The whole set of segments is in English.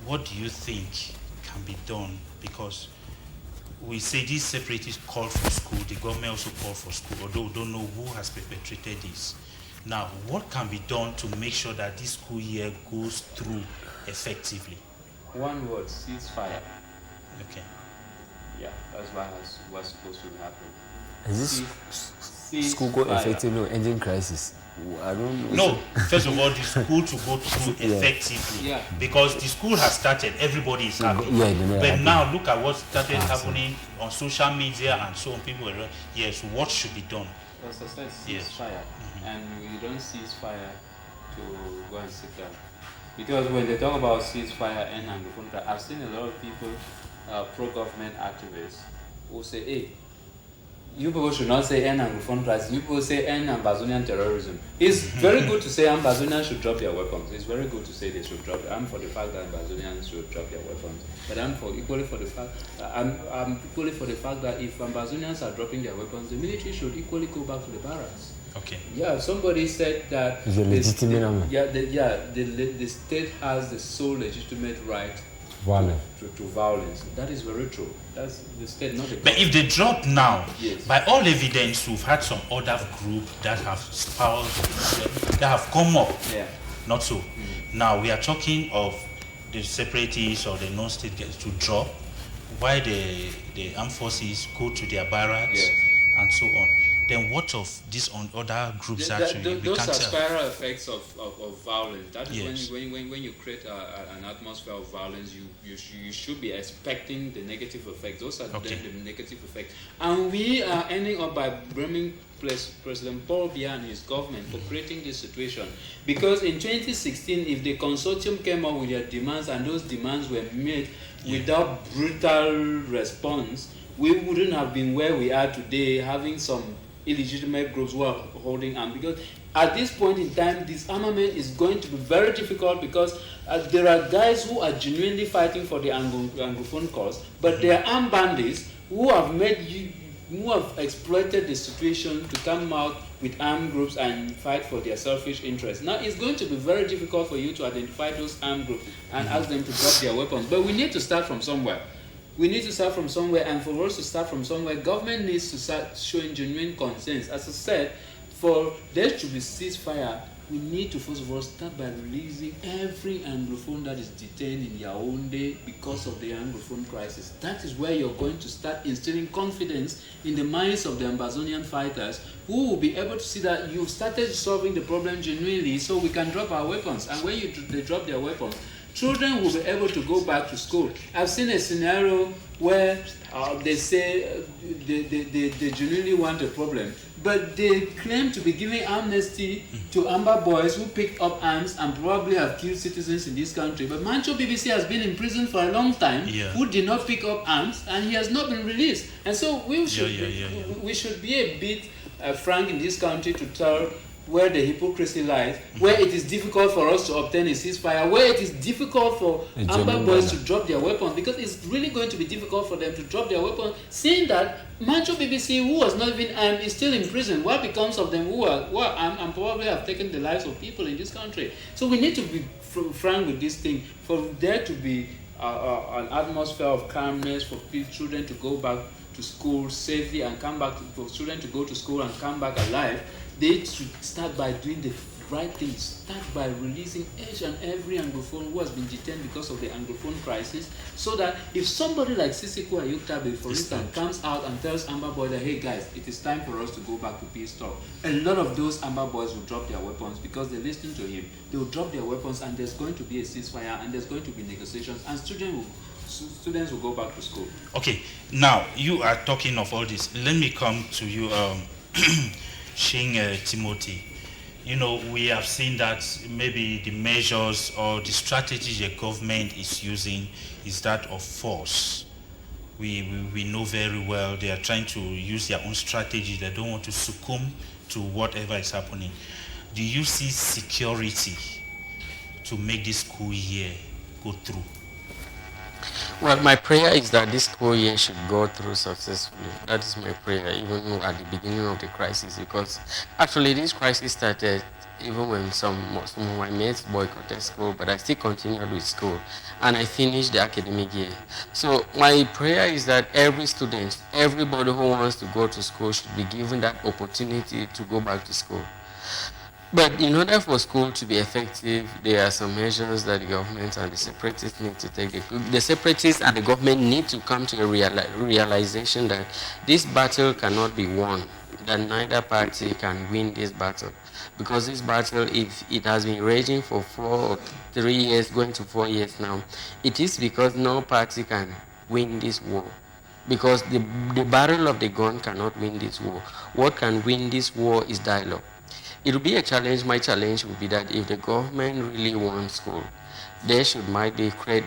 what do you think can be done? Because we say these separatists called for school, the government also called for school, although we don't know who has perpetrated this. Now, what can be done to make sure that this school year goes through effectively? One word, ceasefire. Okay. Yeah, that's what's supposed to happen. Is this school go effectively or ending crisis? I don't know. No, first of all, the school to go through effectively. Yeah. Because the school has started, everybody is happy. But now look at what started happening on social media and so on. People are, yes, what should be done? As I said, ceasefire. And we don't ceasefire to go and sit down. Because when they talk about ceasefire and Anglophone, I've seen a lot of people, pro-government activists, who say, hey, you people should not say end Anglophone crisis, you people say end Ambazonian terrorism. It's very good to say Ambazonians should drop their weapons. It's very good to say they should drop. I'm for the fact that Ambazonians should drop their weapons. But I'm equally for the fact that if Ambazonians are dropping their weapons, the military should equally go back to the barracks. Okay. Yeah, somebody said that the legitimate the state has the sole legitimate right to violence. That is very true. That's the state, not the government. But if they drop now, yes, by all evidence, we've had some other group that have spoiled, that have come up. Yeah. Not so. Now we are talking of the separatists or the non-state gets to drop, while the armed forces go to their barracks, yes, and so on. Then what of these other groups actually? Those are spiral effects of violence. That is yes, when you create an atmosphere of violence, you should be expecting the negative effects. Those are the negative effects. And we are ending up by blaming President Paul Biya and his government for creating this situation. Because in 2016, if the consortium came up with their demands and those demands were made without brutal response, we wouldn't have been where we are today, having some illegitimate groups who are holding arms. Because at this point in time, disarmament is going to be very difficult because there are guys who are genuinely fighting for the Anglophone cause, but there are armed bandits who have exploited the situation to come out with armed groups and fight for their selfish interests. Now, it's going to be very difficult for you to identify those armed groups and ask them to drop their weapons. But we need to start from somewhere. We need to start from somewhere, and for us to start from somewhere, government needs to start showing genuine consent. As I said, for there to be ceasefire, we need to first of all start by releasing every Anglophone that is detained in Yaoundé because of the Anglophone crisis. That is where you're going to start instilling confidence in the minds of the Ambazonian fighters, who will be able to see that you've started solving the problem genuinely, so we can drop our weapons. And when they drop their weapons, children will be able to go back to school. I've seen a scenario where they say they genuinely want a problem, but they claim to be giving amnesty to Amber boys who picked up arms and probably have killed citizens in this country. But Mancho BBC has been in prison for a long time, who did not pick up arms, and he has not been released. And so we should be a bit frank in this country to tell where the hypocrisy lies, where it is difficult for us to obtain a ceasefire, where it is difficult for Amber boys to drop their weapons, because it's really going to be difficult for them to drop their weapons, seeing that Mancho BBC, who was not even armed, is still in prison. What becomes of them who are armed and probably have taken the lives of people in this country? So we need to be frank with this thing, for there to be an atmosphere of calmness, for children to go back to school safely and come back, for children to go to school and come back alive. They should start by doing the right things. Start by releasing each and every Anglophone who has been detained because of the Anglophone crisis, so that if somebody like Sisiku Ayuktabe, for instance, comes out and tells Amber Boy that, hey guys, it is time for us to go back to peace talk, a lot of those Amber Boys will drop their weapons because they listen to him. They will drop their weapons, and there's going to be a ceasefire, and there's going to be negotiations, and students will go back to school. Okay, now you are talking of all this. Let me come to you, Timothy. You know, we have seen that maybe the measures or the strategy the government is using is that of force. We know very well they are trying to use their own strategy. They don't want to succumb to whatever is happening. Do you see security to make this school year go through? Well, my prayer is that this school year should go through successfully. That is my prayer, even at the beginning of the crisis, because actually this crisis started even when some of my mates boycotted school, but I still continued with school, and I finished the academic year. So my prayer is that every student, everybody who wants to go to school should be given that opportunity to go back to school. But in order for school to be effective, there are some measures that the government and the separatists need to take. The separatists and the government need to come to a realization that this battle cannot be won, that neither party can win this battle. Because this battle, if it has been raging for 3 years, going to 4 years now, it is because no party can win this war. Because the barrel of the gun cannot win this war. What can win this war is dialogue. It will be a challenge. My challenge would be that if the government really wants school, they should maybe create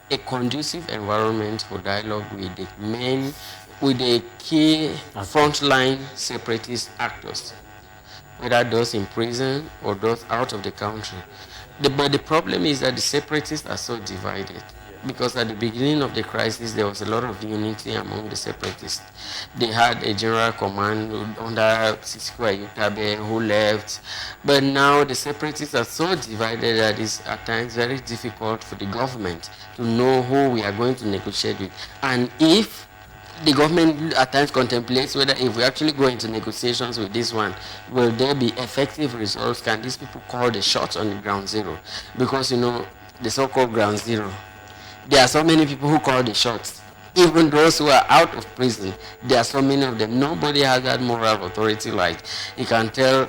a conducive environment for dialogue with the key frontline separatist actors, whether those in prison or those out of the country. But the problem is that the separatists are so divided. Because at the beginning of the crisis, there was a lot of unity among the separatists. They had a general command under Sisiko Ayutabe who left. But now the separatists are so divided that it's at times very difficult for the government to know who we are going to negotiate with. And if the government at times contemplates whether if we actually go into negotiations with this one, will there be effective results? Can these people call the shots on the ground zero? Because, the so-called ground zero, there are so many people who call the shots. Even those who are out of prison, there are so many of them. Nobody has that moral authority like you can tell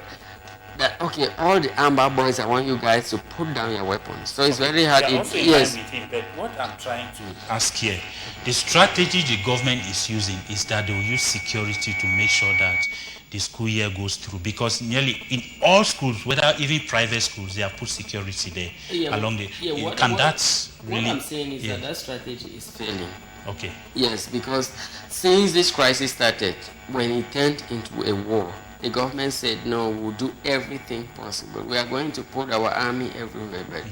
that, okay, all the Amber boys, I want you guys to put down your weapons. So it's very hard. Yes. With him, but what I'm trying to ask here, the strategy the government is using is that they will use security to make sure that the school year goes through, because nearly in all schools, whether even private schools, they have put security there along the. What I'm saying is that strategy is failing. Okay. Yes, because since this crisis started, when it turned into a war, the government said, no, we'll do everything possible. We are going to put our army everywhere, but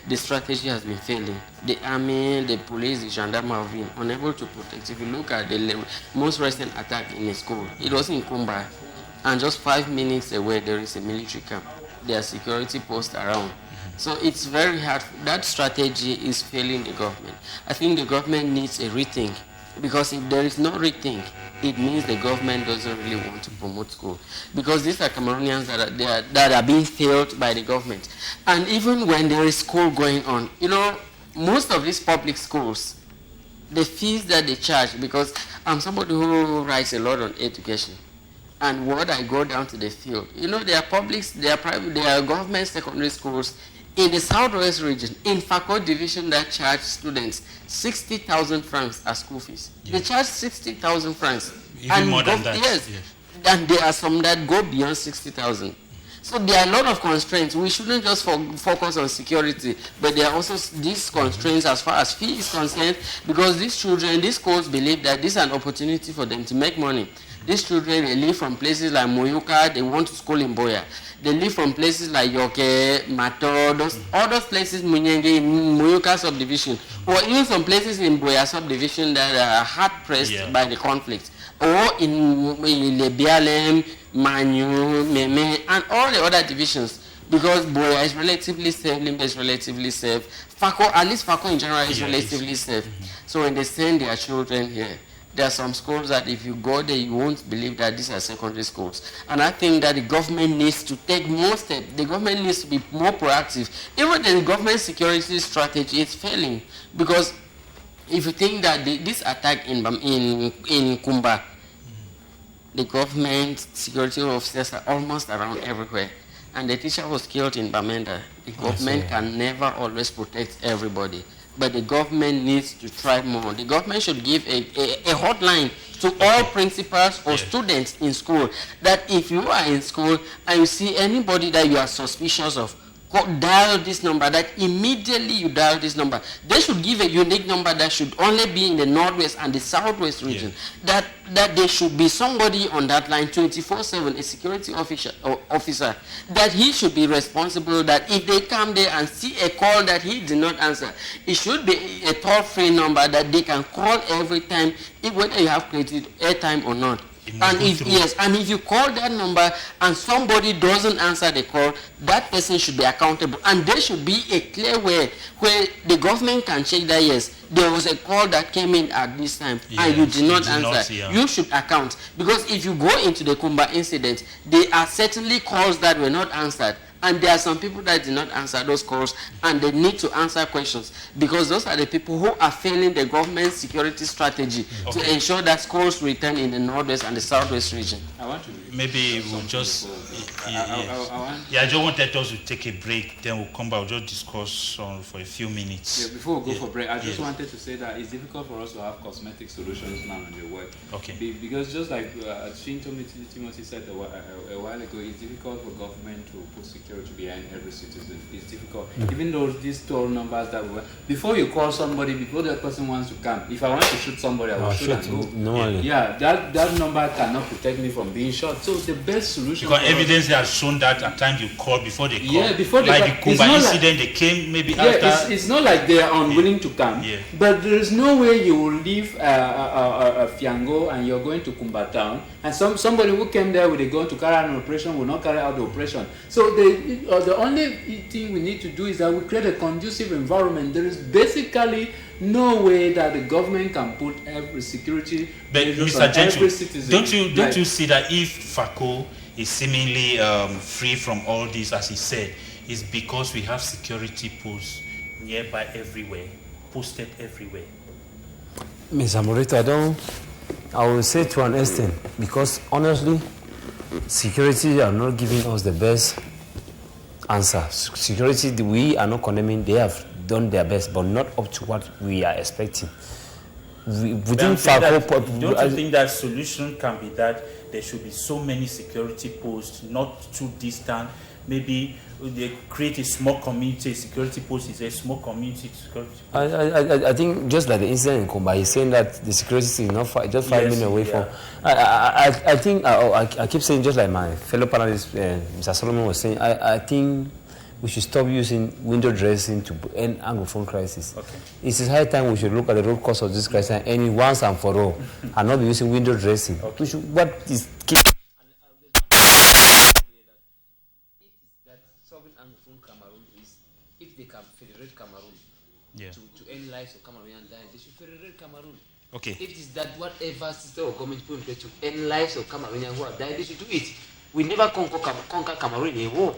the strategy has been failing. The army, the police, the gendarme have been unable to protect. If you look at the most recent attack in a school, it was in Kumba. And just 5 minutes away, there is a military camp. There are security posts around. So it's very hard. That strategy is failing the government. I think the government needs a rethink. Because if there is no rethink, it means the government doesn't really want to promote school. Because these are Cameroonians that are being failed by the government. And even when there is school going on, most of these public schools, the fees that they charge, because I'm somebody who writes a lot on education. And what I go down to the field, there are publics, there are private, there are government secondary schools in the southwest region, in Fako division, that charge students 60,000 francs as school fees. They charge 60,000 francs. Even more than that. Yes. And there are some that go beyond 60,000. So there are a lot of constraints. We shouldn't just focus on security, but there are also these constraints as far as fee is concerned, because these children, these schools believe that this is an opportunity for them to make money. These children, they live from places like Moyuka, they want to school in Boya. They live from places like Yoke, Mato, all those places, Munyenge, in Moyuka subdivision, or even some places in Boya subdivision that are hard-pressed by the conflict, or in Lebialem, Manu, Meme, and all the other divisions, because Boya is relatively safe, Limbe is relatively safe, Fako, at least Fako in general is relatively safe. So when they send their children here, there are some schools that if you go there, you won't believe that these are secondary schools. And I think that the government needs to take more steps. The government needs to be more proactive. Even the government security strategy is failing. Because if you think that this attack in Kumba, the government security officers are almost around everywhere. And the teacher was killed in Bamenda. The government can never always protect everybody. But the government needs to try more. The government should give a hotline to all principals or students in school, that if you are in school and you see anybody that you are suspicious of, dial this number, that immediately you dial this number. They should give a unique number that should only be in the northwest and the southwest region. That there should be somebody on that line 24/7, a security officer, that he should be responsible, that if they come there and see a call that he did not answer, it should be a toll-free number that they can call every time, whether you have created airtime or not. And if you call that number and somebody doesn't answer the call, that person should be accountable. And there should be a clear way where the government can check that, yes, there was a call that came in at this time and you did not answer. You should account. Because if you go into the Kumba incident, there are certainly calls that were not answered. And there are some people that did not answer those calls, and they need to answer questions, because those are the people who are failing the government's security strategy to ensure that schools return in the northwest and the southwest region. I want to maybe we'll just I just wanted us to take a break, then we'll come back. We'll just discuss for a few minutes. Yeah, before we go for break, I just wanted to say that it's difficult for us to have cosmetic solutions now in the work. Because just like Timothy said a while ago, it's difficult for government to put security behind every citizen. It's difficult. Even though these toll numbers that we before you call somebody, before that person wants to come, if I want to shoot somebody, I will shoot and go. Yeah, that number cannot protect me from being shot. So the best solution, because evidence has shown that at times you call before they call. Yeah, before they like the Kumba incident, they came maybe after. It's not like they are unwilling to come. But there is no way you will leave a Fiango and you're going to Kumba town, and somebody who came there with a gun to carry out an operation will not carry out the operation. So the only thing we need to do is that we create a conducive environment. There is basically no way that the government can put every security. But Mr. Gentry, don't you see that if FACO is seemingly free from all this, as he said, is because we have security posts nearby everywhere, posted everywhere? Mr. Morito, I will say to an extent, because honestly, security are not giving us the best answer. Security, we are not condemning. They have done their best, but not up to what we are expecting. Don't you think that solution can be that there should be so many security posts, not too distant? Maybe they create a small community. Security post is a small community security post. I think just like the incident in Kumba, he's saying that the security is not far, just 5 minutes away from. I think I keep saying, just like my fellow panelist, Mr. Solomon was saying, I think we should stop using window dressing to end Anglophone crisis. It is high time we should look at the root cause of this crisis and end it once and for all, and not be using window dressing. We should, what is key? Solving Anglophone Cameroon is if they can federate Cameroon to end lives of Cameroonian dying, they should federate Cameroon. If it's that whatever system or government put in place to end lives of Cameroonians who are dying, they should do it. We never conquer Cameroon in a war.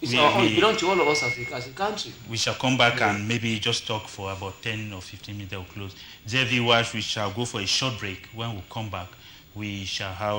It belongs to all of us as a country. We shall come back and maybe just talk for about 10 or 15 minutes. We'll close. Dear viewers, we shall go for a short break. When we come back, we shall have